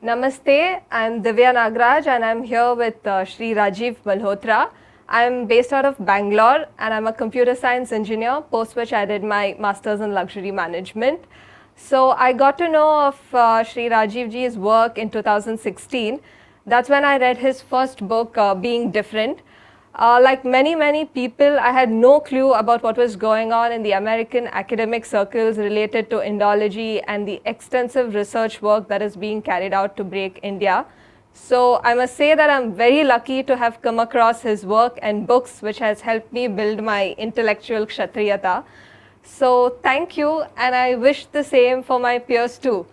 Namaste, I'm Divya Nagraj and I'm here with Shri Rajiv Malhotra. I'm based out of Bangalore and I'm a computer science engineer, post which I did my master's in luxury management. So I got to know of Shri Rajiv ji's work in 2016. That's when I read his first book, Being Different. Like many people, I had no clue about what was going on in the American academic circles related to Indology and the extensive research work that is being carried out to break India. So I must say that I'm very lucky to have come across his work and books, which has helped me build my intellectual kshatriyata. So thank you, and I wish the same for my peers too.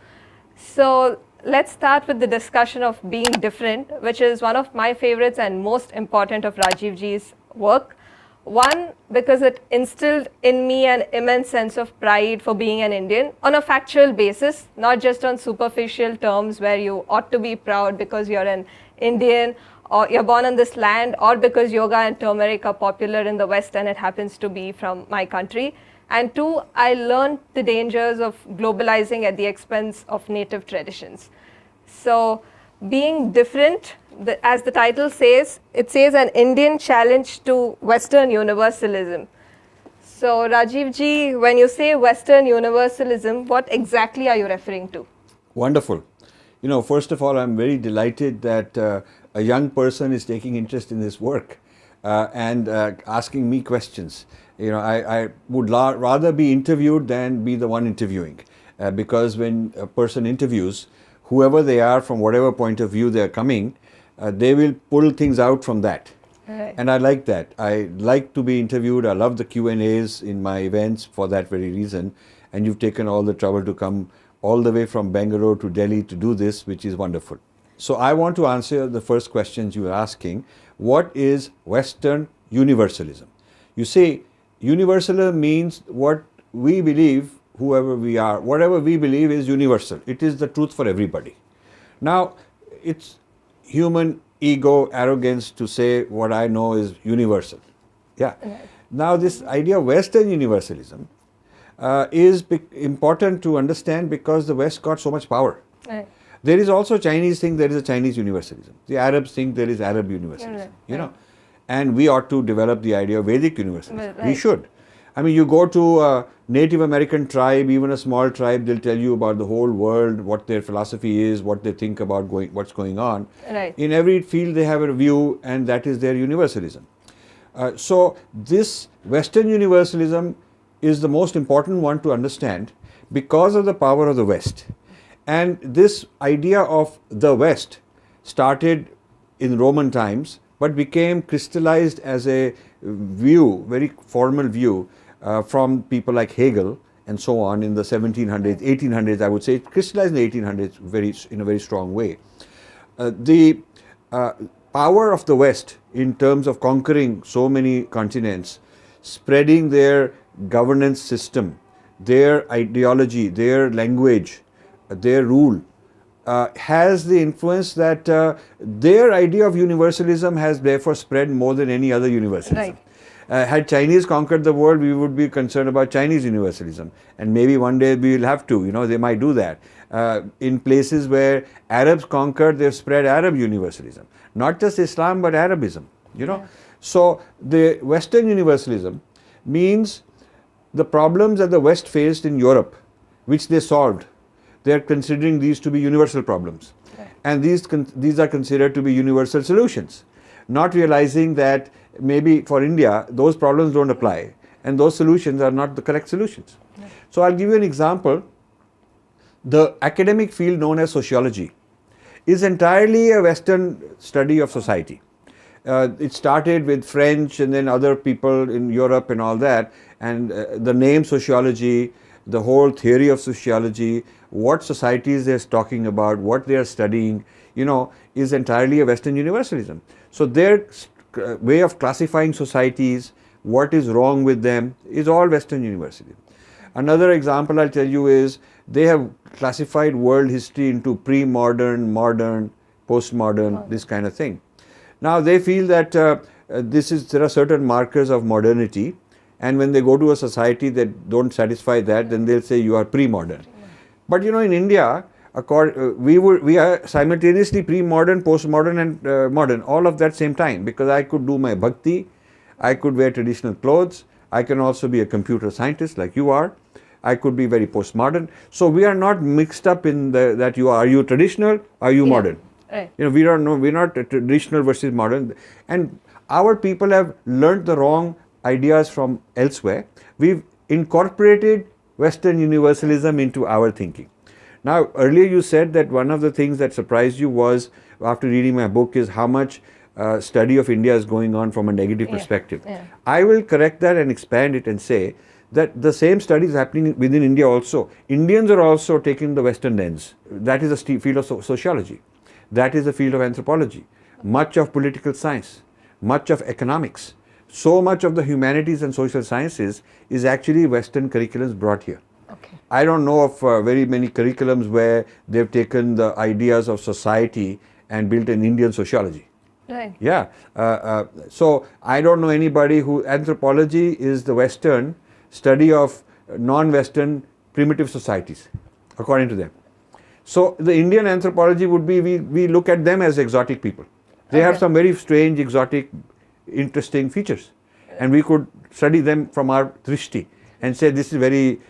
So let's start with the discussion of being different, which is one of my favorites and most important of Rajiv ji's work. One, because it instilled in me an immense sense of pride for being an Indian on a factual basis, not just on superficial terms where you ought to be proud because you're an Indian or you're born on this land, or because yoga and turmeric are popular in the West and it happens to be from my country. And two, I learned the dangers of globalizing at the expense of native traditions. So being different, as the title says, it says an Indian challenge to Western universalism. So Rajiv ji, when you say Western universalism, what exactly are you referring to? Wonderful. You know, first of all, I'm very delighted that a young person is taking interest in this work and asking me questions. You know, I would rather be interviewed than be the one interviewing, because when a person interviews, whoever they are, from whatever point of view they are coming, they will pull things out from that. Right. And I like that. I like to be interviewed. I love the Q&As in my events for that very reason. And you've taken all the trouble to come all the way from Bangalore to Delhi to do this, which is wonderful. So I want to answer the first questions you are asking. What is Western universalism? You see, universalism means what we believe, whoever we are, whatever we believe is universal. It is the truth for everybody. Now, it's human ego, arrogance to say what I know is universal. Yeah. Now, this idea of Western universalism is important to understand because the West got so much power. Right. There is also Chinese think there is a Chinese universalism. The Arabs think there is Arab universalism. You know. And we ought to develop the idea of Vedic universalism. Right. We should. I mean, you go to a Native American tribe, even a small tribe, they'll tell you about the whole world, what their philosophy is, what they think about what's going on. Right. In every field they have a view, and that is their universalism. So this Western universalism is the most important one to understand because of the power of the West. And this idea of the West started in Roman times, but became crystallized as a view, very formal view, from people like Hegel and so on in the 1700s, 1800s, I would say. It crystallized in the 1800s in a very strong way. The power of the West in terms of conquering so many continents, spreading their governance system, their ideology, their language, their rule, has the influence that their idea of universalism has therefore spread more than any other universalism. Right. Had Chinese conquered the world, we would be concerned about Chinese universalism. And maybe one day we will have to, you know, they might do that. In places where Arabs conquered, they've spread Arab universalism. Not just Islam, but Arabism, you know. Yeah. So the Western universalism means the problems that the West faced in Europe, which they solved, they are considering these to be universal problems. Okay. And these are considered to be universal solutions, not realizing that maybe for India, those problems don't apply and those solutions are not the correct solutions. Okay. So I'll give you an example. The academic field known as sociology is entirely a Western study of society. It started with French and then other people in Europe and all that, and the name sociology, the whole theory of sociology, what societies they're talking about, what they are studying, you know, is entirely a Western universalism. So their way of classifying societies, what is wrong with them, is all Western universalism. Another example I'll tell you is they have classified world history into pre-modern, modern, post-modern, this kind of thing. Now they feel that there are certain markers of modernity, and when they go to a society that don't satisfy that, then they'll say you are pre-modern. But you know, in India, We are simultaneously pre-modern, post-modern and modern, all of that same time, because I could do my bhakti, I could wear traditional clothes, I can also be a computer scientist like you are, I could be very postmodern. So we are not mixed up in that are you traditional, are you modern? Right. We don't know, we're not traditional versus modern. And our people have learned the wrong ideas from elsewhere. We've incorporated Western universalism into our thinking. Now, earlier you said that one of the things that surprised you was, after reading my book, is how much study of India is going on from a negative perspective. Yeah. I will correct that and expand it and say that the same study is happening within India also. Indians are also taking the Western lens. That is a field of sociology. That is a field of anthropology. Much of political science, much of economics, so much of the humanities and social sciences is actually Western curriculums brought here. Okay. I don't know of very many curriculums where they've taken the ideas of society and built an Indian sociology. Right. Yeah. So I don't know anybody who, anthropology is the Western study of non-Western primitive societies, according to them. So the Indian anthropology would be, we look at them as exotic people. They have some very strange, exotic, interesting features. And we could study them from our drishti and say this is very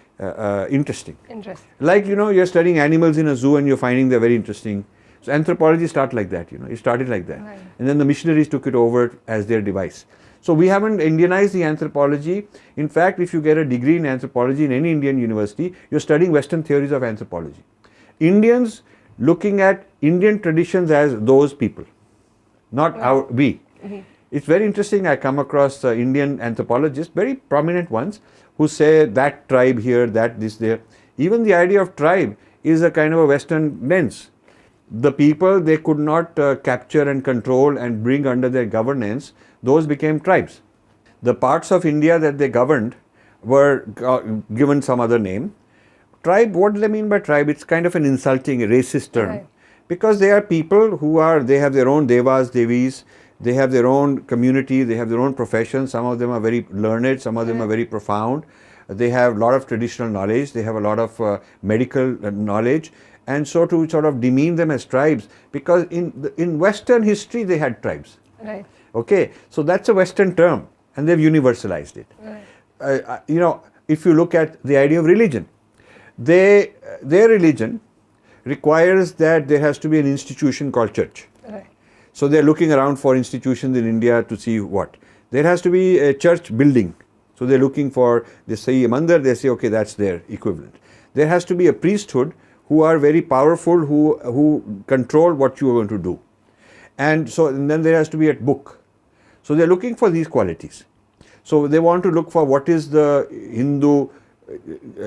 interesting. Interesting. Like, you're studying animals in a zoo and you're finding they're very interesting. So anthropology started like that, it started like that. Right. And then the missionaries took it over as their device. So we haven't Indianized the anthropology. In fact, if you get a degree in anthropology in any Indian university, you're studying Western theories of anthropology. Indians looking at Indian traditions as those people, not we. Mm-hmm. It's very interesting. I come across Indian anthropologists, very prominent ones, who say that tribe here, that this there. Even the idea of tribe is a kind of a Western lens. The people they could not capture and control and bring under their governance, those became tribes. The parts of India that they governed were given some other name. Tribe, what do they mean by tribe? It's kind of an insulting, racist term. Right. Because they are people they have their own devas, devis, they have their own community, they have their own profession. Some of them are very learned, some of them are very profound. They have a lot of traditional knowledge, they have a lot of medical knowledge. And so to sort of demean them as tribes, because in Western history they had tribes. Right. Okay, so that's a Western term and they've universalized it. Right. If you look at the idea of religion, their religion requires that there has to be an institution called church. Right. So they're looking around for institutions in India to see what. There has to be a church building. So they're looking for, they say a mandir, they say, okay, that's their equivalent. There has to be a priesthood who are very powerful, who control what you are going to do. And then there has to be a book. So they're looking for these qualities. So they want to look for what is the Hindu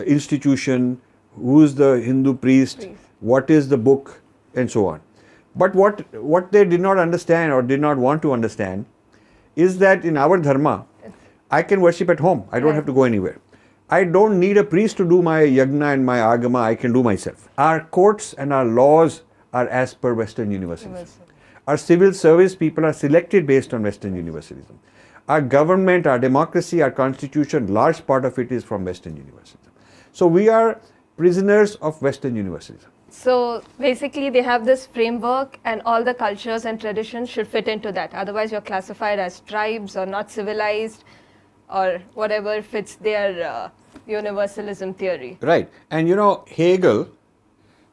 institution, who is the Hindu priest, what is the book, and so on. But what they did not understand or did not want to understand is that in our dharma, I can worship at home. I don't have to go anywhere. I don't need a priest to do my yagna and my agama. I can do myself. Our courts and our laws are as per Western universalism. Our civil service people are selected based on Western universalism. Our government, our democracy, our constitution, large part of it is from Western universalism. So we are prisoners of Western universalism. So basically they have this framework and all the cultures and traditions should fit into that. Otherwise you're classified as tribes or not civilized or whatever fits their universalism theory. Right. And Hegel,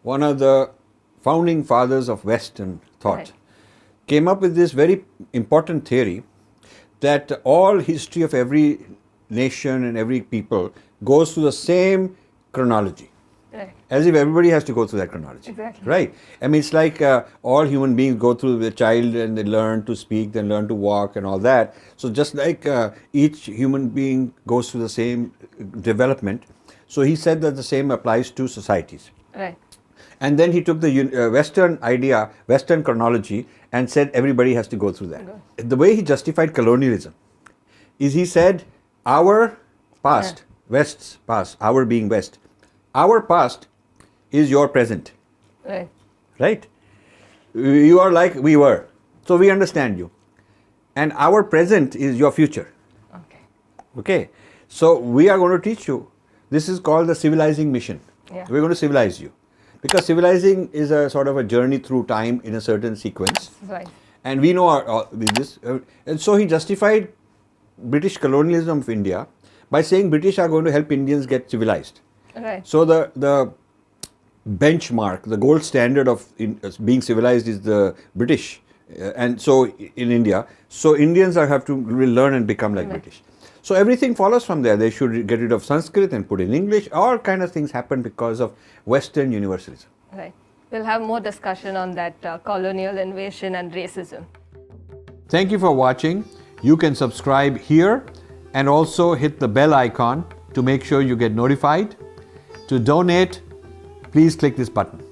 one of the founding fathers of Western thought, came up with this very important theory that all history of every nation and every people goes through the same chronology. Right. As if everybody has to go through that chronology. Exactly. Right. I mean, it's like all human beings go through the child and they learn to speak, then learn to walk and all that. So just like each human being goes through the same development, so he said that the same applies to societies. Right. And then he took the Western idea, Western chronology, and said everybody has to go through that. The way he justified colonialism is he said our past, West's past, our being West, our past is your present. Right. Right? You are like we were. So we understand you. And our present is your future. Okay. Okay. So we are going to teach you. This is called the civilizing mission. Yeah. We're going to civilize you. Because civilizing is a sort of a journey through time in a certain sequence. Right. And we know this. And so he justified British colonialism of India by saying British are going to help Indians get civilized. Right. So the benchmark, the gold standard of being civilized is the British. And so in India, so Indians have to learn and become like British. So everything follows from there. They should get rid of Sanskrit and put in English. All kind of things happen because of Western universalism. Right. We'll have more discussion on that colonial invasion and racism. Thank you for watching. You can subscribe here and also hit the bell icon to make sure you get notified. To donate, please click this button.